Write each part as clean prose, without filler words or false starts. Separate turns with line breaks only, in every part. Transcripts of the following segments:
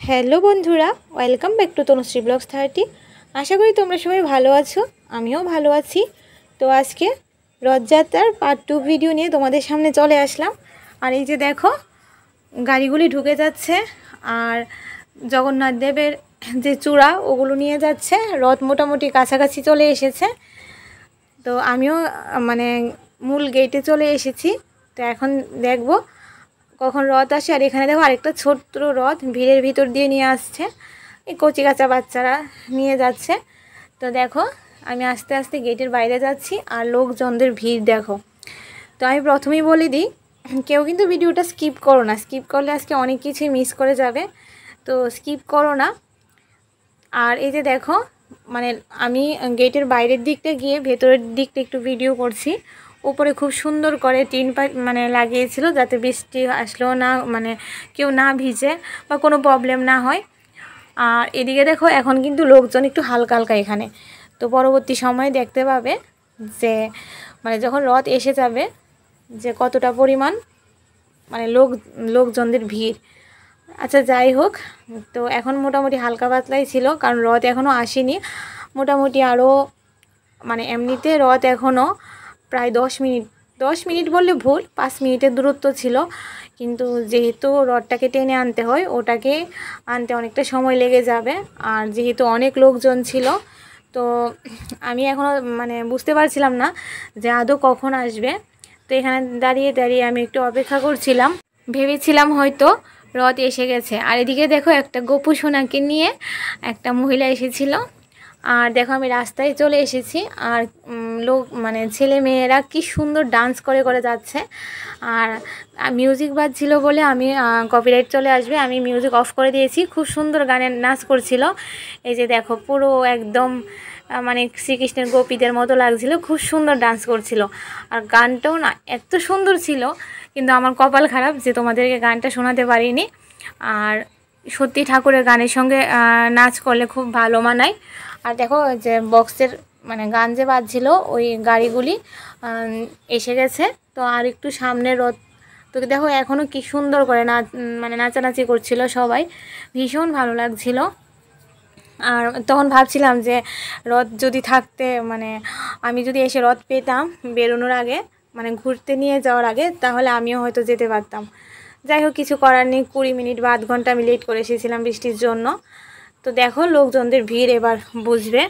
Hello বন্ধুরা, welcome back to Tanushree blogs 30। আশা করি তোমরা সবাই ভালো আছো, আমিও ভালো আছি। তো আজকে রথযাত্রার পার্ট 2 ভিডিও নিয়ে তোমাদের সামনে চলে আসলাম। আর এই যে দেখো, গাড়িগুলি ঢুকে যাচ্ছে আর জগন্নাথ দেবের যে চূড়া ওগুলো নিয়ে যাচ্ছে। রথ মোটামুটি কাছাকাছি চলে এসেছে। তো আমিও মূল গেটে চলে এসেছি। তো এখন দেখব কখন রথ আসে। আর এখানে দেখো আরেকটা ছোট্ট রথ ভিড়ের ভিতর দিয়ে নিয়ে আসছে, এই কচি কাঁচা বাচ্চারা নিয়ে যাচ্ছে। তো দেখো আমি আস্তে আস্তে গেটের বাইরে যাচ্ছি আর লোকজনদের ভিড় দেখো। তো আমি প্রথমেই বলে দিই, কেউ কিন্তু ভিডিওটা স্কিপ করো না, স্কিপ করলে আজকে অনেক কিছুই মিস করে যাবে। তো স্কিপ করো না। আর এই যে দেখো, আমি গেটের বাইরের দিকটা গিয়ে ভেতরের দিকটা একটু ভিডিও করছি। উপরে খুব সুন্দর করে টিন লাগিয়েছিল, যাতে বৃষ্টি আসলেও না কেউ না ভিজে বা কোনো প্রবলেম না হয়। আর এদিকে দেখো এখন কিন্তু লোকজন একটু হালকা হালকা এখানে। তো পরবর্তী সময়ে দেখতে পাবে যে যখন রথ এসে যাবে যে কতটা পরিমাণ লোকজনদের ভিড়। আচ্ছা যাই হোক, তো এখন মোটামুটি হালকা পাতলাই ছিল, কারণ রথ এখনও আসেনি। মোটামুটি আরও এমনিতে রথ এখনও প্রায় 10 মিনিট বললে ভুল, 5 মিনিটের দূরত্ব ছিল। কিন্তু যেহেতু রথটাকে টেনে আনতে হয়, ওটাকে আনতে অনেকটা সময় লেগে যাবে। আর যেহেতু অনেক লোকজন ছিল, তো আমি এখনও বুঝতে পারছিলাম না যে আদৌ কখন আসবে। তো এখানে দাঁড়িয়ে দাঁড়িয়ে আমি একটু অপেক্ষা করছিলাম, ভেবেছিলাম হয়তো রথ এসে গেছে। আর এদিকে দেখো একটা গোপু সোনাকে নিয়ে একটা মহিলা এসেছিল। আর দেখো আমি রাস্তায় চলে এসেছি। আর ছেলে মেয়েরা কি সুন্দর ডান্স করে করে যাচ্ছে। আর মিউজিক বাজছিল বলে আমি কপিরাইট চলে আসবে, আমি মিউজিক অফ করে দিয়েছি। খুব সুন্দর গানের নাচ করছিল। এই যে দেখো পুরো একদম শ্রীকৃষ্ণের গোপীদের মতো লাগছিল, খুব সুন্দর ডান্স করছিল। আর গানটাও না এত সুন্দর ছিল, কিন্তু আমার কপাল খারাপ যে তোমাদেরকে গানটা শোনাতে পারিনি। আর সত্যি ঠাকুরের গানের সঙ্গে নাচ করলে খুব ভালো মানায়। আর দেখো যে বক্সের গান যে বাজছিল, ওই গাড়িগুলি এসে গেছে। তো আর একটু সামনে রথ, তো দেখো এখনও কি সুন্দর করে নাচানাচি করছিল সবাই, ভীষণ ভালো লাগছিল। আর তখন ভাবছিলাম যে রথ যদি থাকতে আমি যদি এসে রথ পেতাম বেরোনোর আগে, ঘুরতে নিয়ে যাওয়ার আগে, তাহলে আমিও হয়তো যেতে পারতাম। যাই হোক, কিছু করার নেই, 20 মিনিট বা আধ ঘন্টা আমি লেট করে এসেছিলাম বৃষ্টির জন্য। তো দেখো লোকজনদের ভিড় এবার বুঝবে।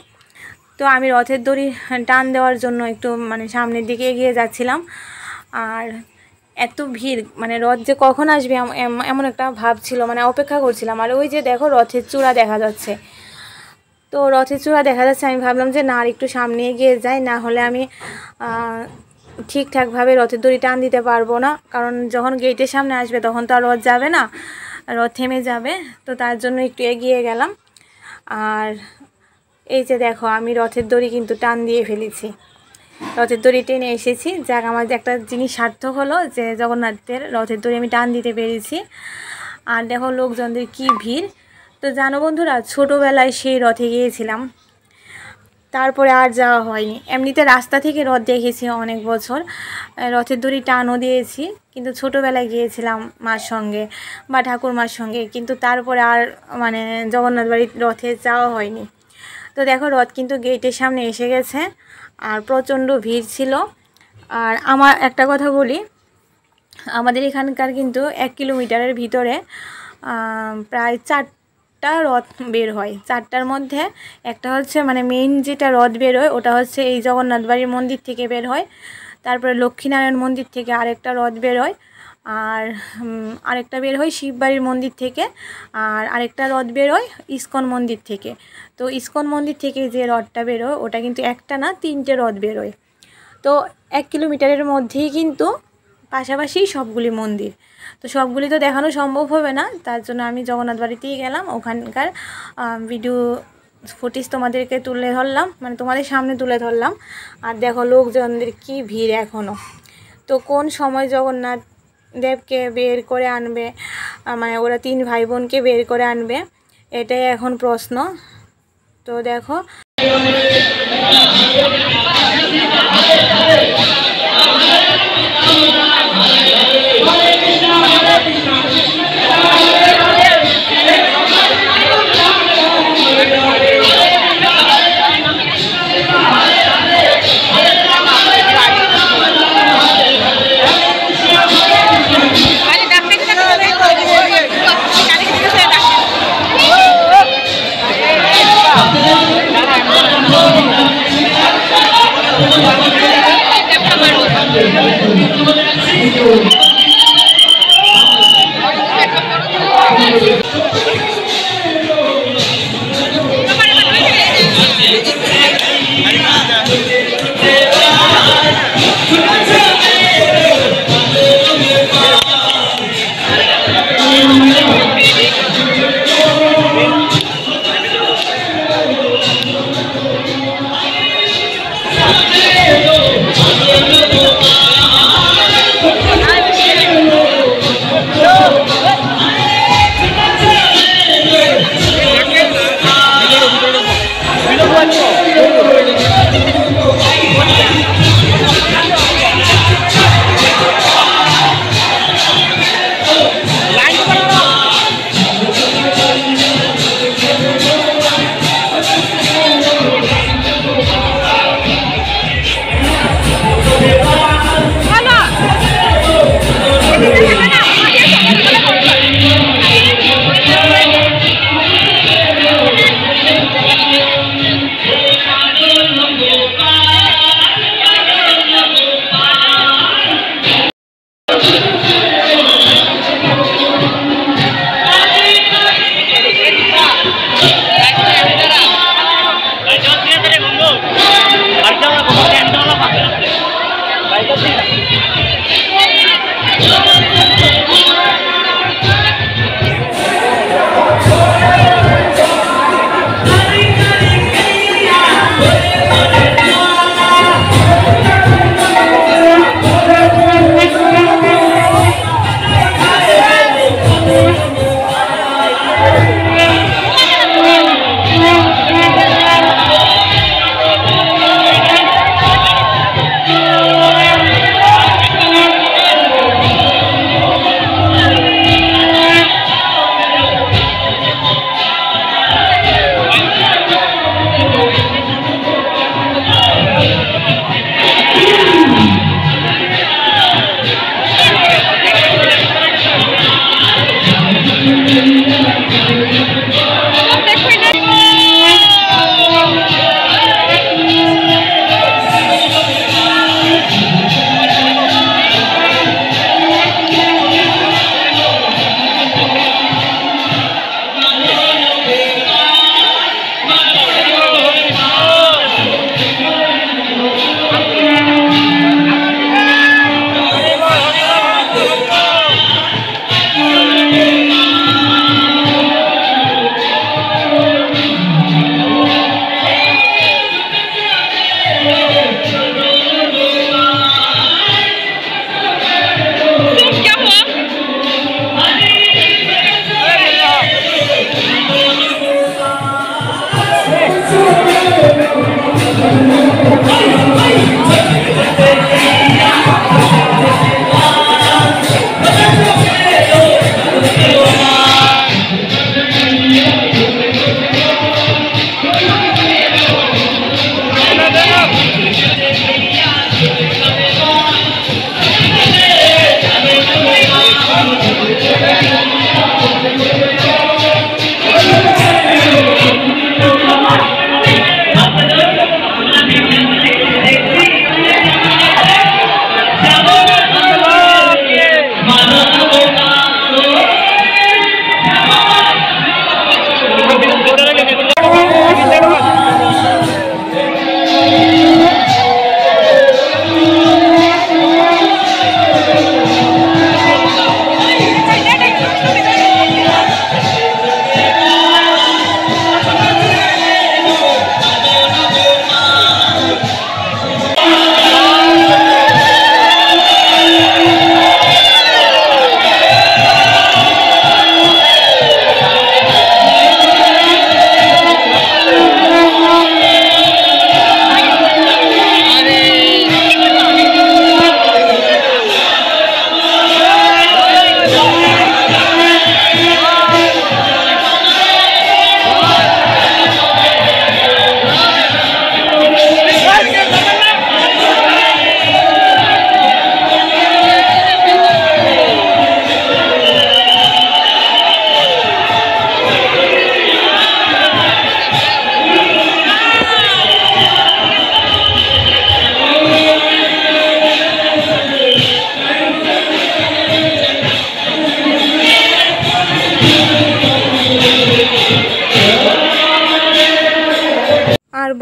তো আমি রথের দড়ি টান দেওয়ার জন্য একটু সামনের দিকে এগিয়ে যাচ্ছিলাম। আর এত ভিড়, রথ যে কখন আসবে এমন একটা ভাব ছিল, অপেক্ষা করছিলাম। আর ওই যে দেখো রথের চূড়া দেখা যাচ্ছে। তো রথের চূড়া দেখা যাচ্ছে, আমি ভাবলাম যে না আর একটু সামনে এগিয়ে যাই, না হলে আমি ঠিকঠাকভাবে রথের দড়ি টান দিতে পারবো না। কারণ যখন গেটের সামনে আসবে তখন তো আর রথ যাবে না, রথ থেমে যাবে। তো তার জন্য একটু এগিয়ে গেলাম। আর এই যে দেখো আমি রথের দড়ি কিন্তু টান দিয়ে ফেলেছি, রথের দড়ি টেনে এসেছি। যাক, আমার যে একটা জিনিস সার্থক হলো যে জগন্নাথের রথের দড়ি আমি টান দিতে পেরেছি। আর দেখো লোকজনদের কি ভিড়। তো জানো বন্ধুরা, ছোটোবেলায় সেই রথে গিয়েছিলাম, তারপরে আর যাওয়া হয়নি। এমনিতে রাস্তা থেকে রথ দেখেছি অনেক বছর, রথের দড়ি টানও দিয়েছি, কিন্তু ছোটোবেলায় গিয়েছিলাম মার সঙ্গে বা ঠাকুরমার সঙ্গে, কিন্তু তারপরে আর জগন্নাথ বাড়ির রথে যাওয়া হয়নি। তো দেখো রথ কিন্তু গেটের সামনে এসে গেছে আর প্রচণ্ড ভিড় ছিল। আর আমার একটা কথা বলি, আমাদের এখানকার কিন্তু 1 কিলোমিটারের ভিতরে প্রায় 4টা রথ বের হয়। 4টার মধ্যে একটা হচ্ছে মেইন যেটা রথ বের হয়, ওটা হচ্ছে এই জগন্নাথ বাড়ির মন্দির থেকে বের হয়। তারপরে লক্ষ্মীনারায়ণ মন্দির থেকে আরেকটা রথ বের হয়। আর আরেকটা বের হয় শিববাড়ির মন্দির থেকে। আর আরেকটা রথ বের হয় ইস্কন মন্দির থেকে। তো ইস্কন মন্দির থেকে যে রথটা বের হয় ওটা কিন্তু একটা না 3টে রথ বের হয়। তো 1 কিলোমিটারের মধ্যেই কিন্তু পাশাপাশি সবগুলি মন্দির। তো সবগুলি তো দেখানো সম্ভব হবে না, তার জন্য আমি জগন্নাথ বাড়িতেই গেলাম, ওখানকার ভিডিও ফুটেজ তোমাদেরকে তুলে ধরলাম, তোমাদের সামনে তুলে ধরলাম। আর দেখো লোকজনদের কি ভিড় এখনও। তো কোন সময় জগন্নাথ দেবকে বের করে আনবে, ওরা 3 ভাই বোনকে বের করে আনবে, এটাই এখন প্রশ্ন। তো দেখো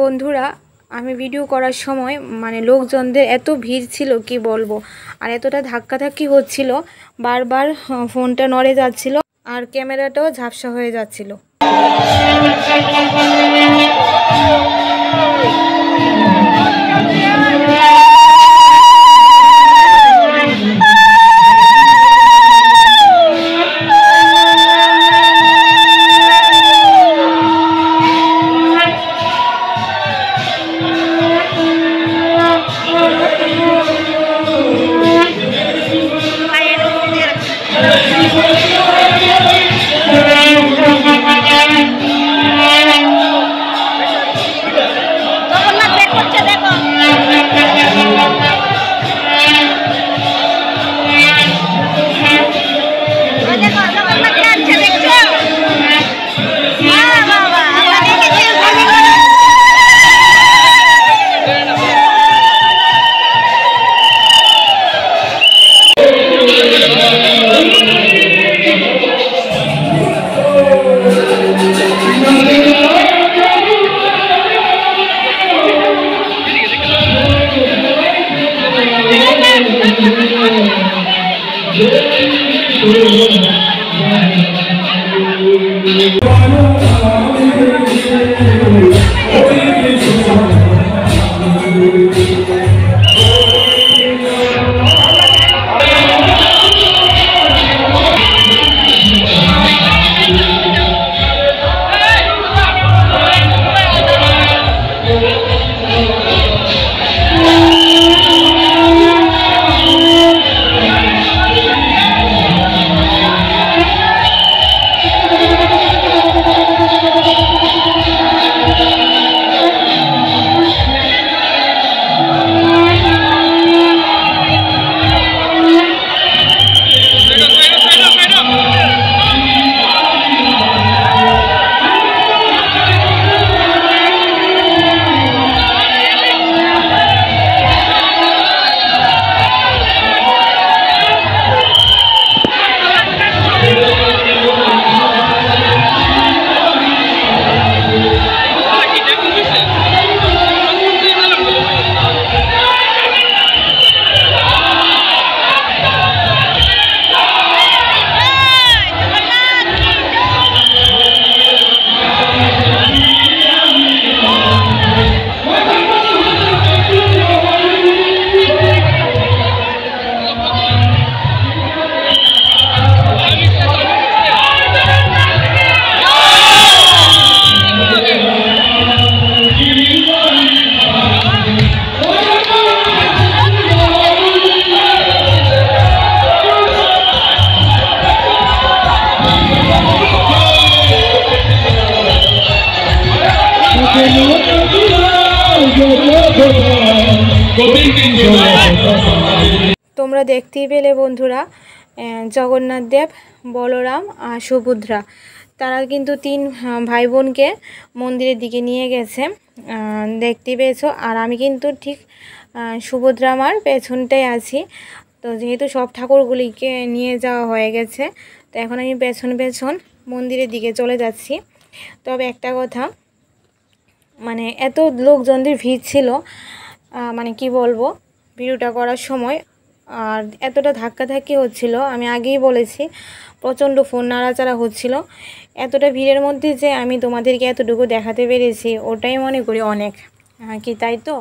বন্ধুরা, আমি ভিডিও করার সময় মানে লোকজনদের এত ভিড় ছিল কি বলবো, আর এতটা ধাক্কাধাক্কি হচ্ছিল, বারবার ফোনটা নড়ে যাচ্ছিল আর ক্যামেরাটাও ঝাপসা হয়ে যাচ্ছিল। তোমরা দেখতেই পেলে বন্ধুরা, জগন্নাথ দেব, বলরাম আর সুভদ্রা তারা কিন্তু তিন ভাই বোনকে মন্দিরের দিকে নিয়ে গেছে, দেখতে পেয়েছো। আর আমি কিন্তু ঠিক সুভদ্রা মার পেছনটাই আছি। তো যেহেতু সব ঠাকুরগুলিকে নিয়ে যাওয়া হয়ে গেছে, তো এখন আমি পেছন পেছন মন্দিরের দিকে চলে যাচ্ছি। তবে একটা কথা, মানে এত লোকজনদের ভিড় ছিল, মানে কি বলবো ভিডিওটা করার সময়, আর এতটা ধাক্কাধাক্কি হচ্ছিল, আমি আগেই বলেছি প্রচণ্ড ফোন নাড়াচাড়া হচ্ছিল। এতটা ভিড়ের মধ্যে যে আমি তোমাদেরকে এতটুকু দেখাতে পেরেছি ওটাই মনে করি অনেক, কি তাই তো?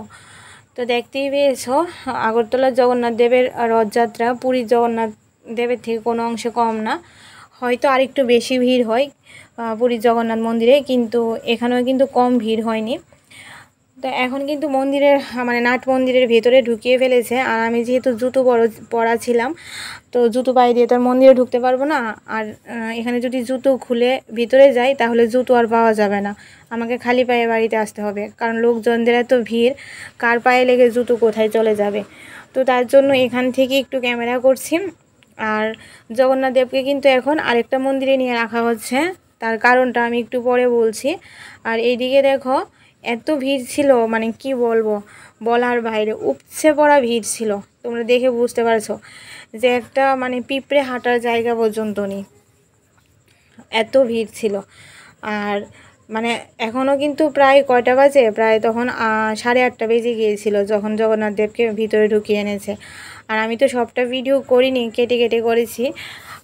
তো দেখতেই পেয়েছো আগরতলার জগন্নাথ দেবের রথযাত্রা পুরীর জগন্নাথ দেবের থেকে কোনো অংশে কম না, হয়তো আরেকটু বেশি ভিড় হয় পুরীর জগন্নাথ মন্দিরে, কিন্তু এখানেও কিন্তু কম ভিড় হয়নি। তো এখন কিন্তু মন্দিরের মানে নাট মন্দিরের ভেতরে ঢুকিয়ে ফেলেছে, আর আমি যেহেতু জুতো পরা ছিলাম, তো জুতো পায়ে দিয়ে তো আর মন্দিরে ঢুকতে পারবো না। আর এখানে যদি জুতো খুলে ভিতরে যাই তাহলে জুতো আর পাওয়া যাবে না, আমাকে খালি পায়ে বাড়িতে আসতে হবে, কারণ লোকজনদের এত ভিড়, কার পায়ে লেগে জুতো কোথায় চলে যাবে। তো তার জন্য এখান থেকে একটু ক্যামেরা করছি। আর জগন্নাথ দেবকে কিন্তু এখন আরেকটা মন্দিরে নিয়ে রাখা হচ্ছে, তার কারণটা আমি একটু পরে বলছি। আর এইদিকে দেখো এত ভিড় ছিল, মানে কি বলবো, বলার বাইরে, উপচে পড়া ভিড় ছিল। তোমরা দেখে বুঝতে পারছো যে একটা মানে পিঁপড়ে হাঁটার জায়গা পর্যন্ত নেই, এত ভিড় ছিল। আর মানে এখনও কিন্তু প্রায় কয়টা বাজে, প্রায় তখন 8:30 বেজে গিয়েছিল যখন জগন্নাথ দেবকে ভিতরে ঢুকিয়ে এনেছে। আর আমি তো সবটা ভিডিও করিনি, কেটে কেটে করেছি।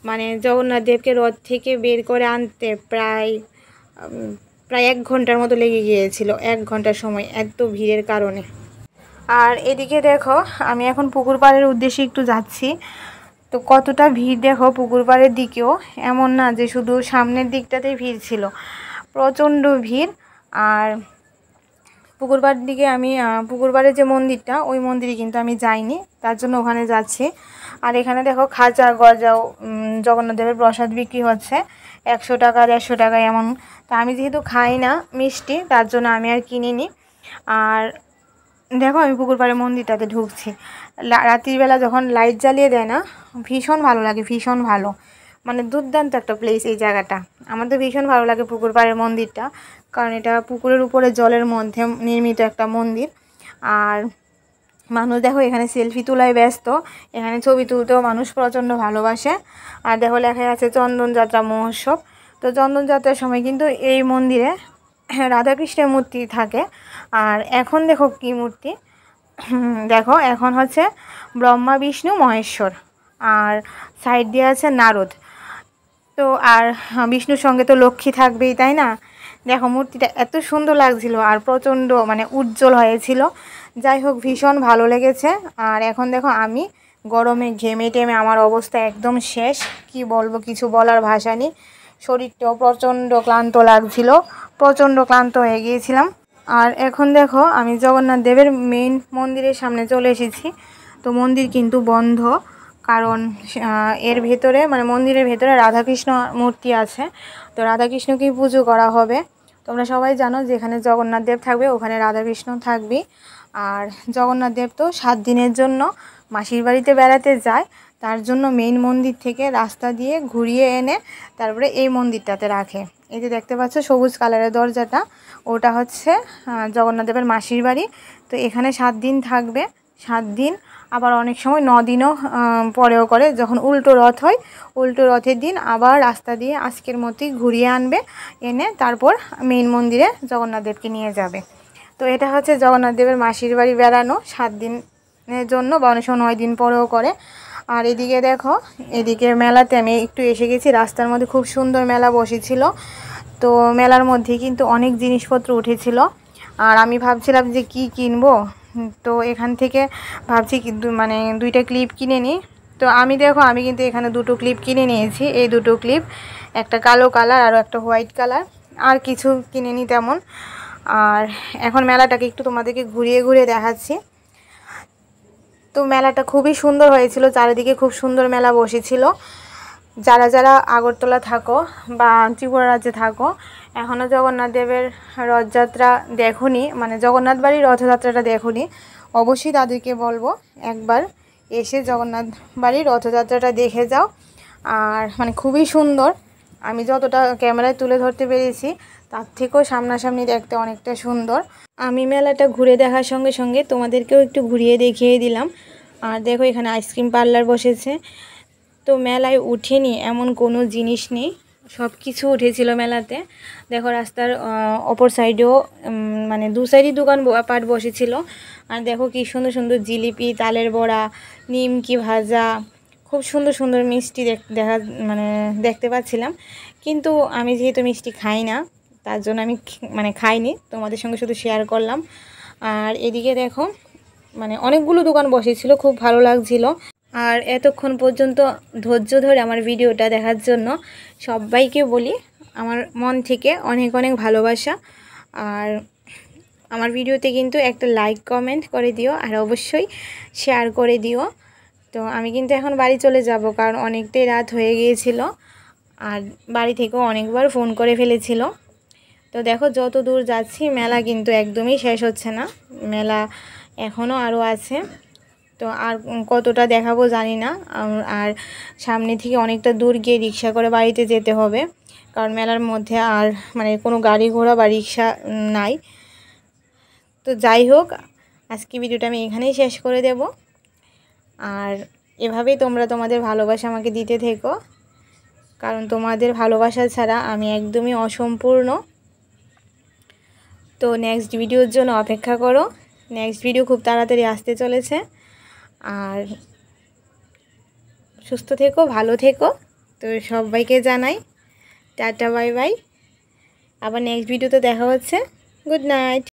মানে জগন্নাথ দেবকে রথ থেকে বের করে আনতে প্রায় 1 ঘন্টার মতো লেগে গিয়েছিল, 1 ঘন্টার সময়, এত ভিড়ের কারণে। আর এদিকে দেখো আমি এখন পুকুর পাড়ের উদ্দেশ্যে একটু যাচ্ছি। তো কতটা ভিড় দেখো পুকুর পাড়ের দিকেও, এমন না যে শুধু সামনের দিকটাতেই ভিড় ছিল, প্রচণ্ড ভিড়। আর পুকুর পাড়ের দিকে আমি পুকুর পাড়ের যে মন্দিরটা, ওই মন্দিরে কিন্তু আমি যাইনি, তার জন্য ওখানে যাচ্ছি। আর এখানে দেখো খাজা গজাও জগন্নাথ দেবের প্রসাদ বিক্রি হচ্ছে 100 টাকা 150 টাকা এমন। তা আমি যেহেতু খাই না মিষ্টি, তার জন্য আমি আর কিনিনি। আর দেখো আমি পুকুর পাড়ের মন্দিরটাতে ঢুকছি। রাত্রিবেলা যখন লাইট জ্বালিয়ে দেয় না, ভীষণ ভালো লাগে, ভীষণ ভালো, মানে দুর্দান্ত একটা প্লেস এই জায়গাটা। আমার তো ভীষণ ভালো লাগে পুকুর পাড়ের মন্দিরটা, কারণ এটা পুকুরের উপরে জলের মধ্যে নির্মিত একটা মন্দির। আর মানুষ দেখো এখানে সেলফি তোলায় ব্যস্ত, এখানে ছবি তুলতেও মানুষ প্রচণ্ড ভালোবাসে। আর দেখো লেখা আছে চন্দনযাত্রা মহোৎসব। তো চন্দনযাত্রার সময় কিন্তু এই মন্দিরে রাধাকৃষ্ণের মূর্তি থাকে। আর এখন দেখো কি মূর্তি, দেখো এখন হচ্ছে ব্রহ্মা বিষ্ণু মহেশ্বর, আর সাইড দিয়ে আছে নারদ। তো আর বিষ্ণুর সঙ্গে তো লক্ষ্মী থাকবেই, তাই না? দেখো মূর্তিটা এত সুন্দর লাগছিল আর প্রচণ্ড মানে উজ্জ্বল হয়েছিল। যাই হোক ভীষণ ভালো লেগেছে। আর এখন দেখো আমি গরমে ঘেমে টেমে আমার অবস্থা একদম শেষ, কি বলবো, কিছু বলার ভাষা নেই। শরীরটাও প্রচণ্ড ক্লান্ত লাগছিল, প্রচণ্ড ক্লান্ত হয়ে গিয়েছিলাম। আর এখন দেখো আমি জগন্নাথ দেবের মেইন মন্দিরের সামনে চলে এসেছি। তো মন্দির কিন্তু বন্ধ, কারণ এর ভেতরে মানে মন্দিরের ভেতরে রাধাকৃষ্ণ মূর্তি আছে। তো রাধাকৃষ্ণকেই পুজো করা হবে। তোমরা সবাই জানো যেখানে জগন্নাথ দেব থাকবে ওখানে রাধাকৃষ্ণ থাকবে। আর জগন্নাথ দেব তো 7 দিনের জন্য মাসির বাড়িতে বেড়াতে যায়, তার জন্য মেইন মন্দির থেকে রাস্তা দিয়ে ঘুরিয়ে এনে তারপরে এই মন্দিরটাতে রাখে। এই যে দেখতে পাচ্ছ সবুজ কালারের দরজাটা, ওটা হচ্ছে জগন্নাথ দেবের মাসির বাড়ি। তো এখানে 7 দিন থাকবে, 7 দিন, আবার অনেক সময় 9 দিনও পরেও করে। যখন উল্টো রথ হয়, উল্টো রথের দিন আবার রাস্তা দিয়ে আজকের মতোই ঘুরিয়ে আনবে, এনে তারপর মেইন মন্দিরে জগন্নাথ দেবকে নিয়ে যাবে। তো এটা হচ্ছে জগন্নাথ দেবের মাসির বাড়ি বেড়ানো 7 দিনের জন্য, বা অনেক সময় 9 দিন পরেও করে। আর এদিকে দেখো, এদিকে মেলাতে আমি একটু এসে গেছি, রাস্তার মধ্যে খুব সুন্দর মেলা বসেছিল। তো মেলার মধ্যে কিন্তু অনেক জিনিসপত্র উঠেছিল। আর আমি ভাবছিলাম যে কি কিনবো, তো এখান থেকে ভাবছি মানে 2টা ক্লিপ কিনে নিই। তো আমি কিন্তু এখানে 2টো ক্লিপ কিনে নিয়েছি। এই 2টো ক্লিপ, একটা কালো কালার আর একটা হোয়াইট কালার, আর কিছু কিনে নিই তেমন। আর এখন মেলাটাকে একটু তোমাদেরকে ঘুরিয়ে ঘুরিয়ে দেখাচ্ছি। তো মেলাটা খুবই সুন্দর হয়েছিল, চারিদিকে খুব সুন্দর মেলা বসেছিল। যারা যারা আগরতলা থাকো বা ত্রিপুরা রাজ্যে থাকো, এখনও জগন্নাথ দেবের রথযাত্রা দেখোনি, মানে জগন্নাথ বাড়ির রথযাত্রাটা দেখোনি, অবশ্যই তাদেরকে বলবো একবার এসে জগন্নাথ বাড়ির রথযাত্রাটা দেখে যাও। আর মানে খুবই সুন্দর, আমি যতটা ক্যামেরায় তুলে ধরতে পেরেছি তার থেকেও সামনাসামনি দেখতে অনেকটা সুন্দর। আমি মেলাটা ঘুরে দেখার সঙ্গে সঙ্গে তোমাদেরকেও একটু ঘুরিয়ে দেখিয়ে দিলাম। আর দেখো এখানে আইসক্রিম পার্লার বসেছে। তো মেলায় উঠেনি এমন কোনো জিনিস নেই, সব কিছু উঠেছিল মেলাতে। দেখো রাস্তার অপর সাইডেও মানে 2 সাইডই দোকান পাট বসেছিল। আর দেখো কি সুন্দর সুন্দর জিলিপি, তালের বড়া, নিমকি ভাজা, খুব সুন্দর সুন্দর মিষ্টি দেখা মানে দেখতে পাচ্ছিলাম। কিন্তু আমি যেহেতু মিষ্টি খাই না, তার জন্য আমি মানে খাইনি, তোমাদের সঙ্গে শুধু শেয়ার করলাম। আর এদিকে দেখো মানে অনেকগুলো দোকান বসেছিল, খুব ভালো লাগছিল। আর এতক্ষণ পর্যন্ত ধৈর্য ধরে আমার ভিডিওটা দেখার জন্য সবাইকে বলি আমার মন থেকে অনেক অনেক ভালোবাসা। আর আমার ভিডিওতে কিন্তু একটা লাইক কমেন্ট করে দিও, আর অবশ্যই শেয়ার করে দিও। তো আমি কিন্তু এখন বাড়ি চলে যাব, কারণ অনেকটাই রাত হয়ে গিয়েছিল। আর বাড়ি থেকেও অনেকবার ফোন করে ফেলেছিল। তো দেখো যত দূর যাচ্ছি মেলা কিন্তু একদমই শেষ হচ্ছে না, মেলা এখনও আরও আছে। তো আর কতটা দেখাবো জানি না। আর সামনে থেকে অনেকটা দূর গিয়ে রিক্সা করে বাড়িতে যেতে হবে, কারণ মেলার মধ্যে আর মানে কোনো গাড়ি ঘোড়া বা রিক্সা নাই। তো যাই হোক, আজকে ভিডিওটা আমি এখানেই শেষ করে দেব। আর এভাবেই তোমরা তোমাদের ভালোবাসা আমাকে দিতে থেকো, কারণ তোমাদের ভালোবাসা ছাড়া আমি একদমই অসম্পূর্ণ। তো নেক্সট ভিডিওর জন্য অপেক্ষা করো, নেক্সট ভিডিও খুব তাড়াতাড়ি আসতে চলেছে। আর সুস্থ থেকো, ভালো থেকো। তো সবাইকে জানাই টাটা বাই বাই, আবার নেক্সট ভিডিওতে দেখা হচ্ছে। Good night.